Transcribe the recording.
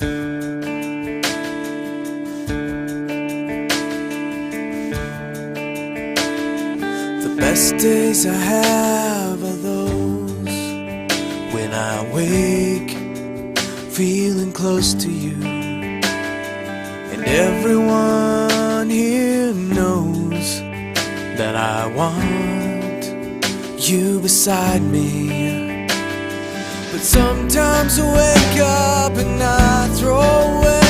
The best days I have are those when I wake feeling close to you, and everyone here knows that I want you beside me. But sometimes I wake up and I throw away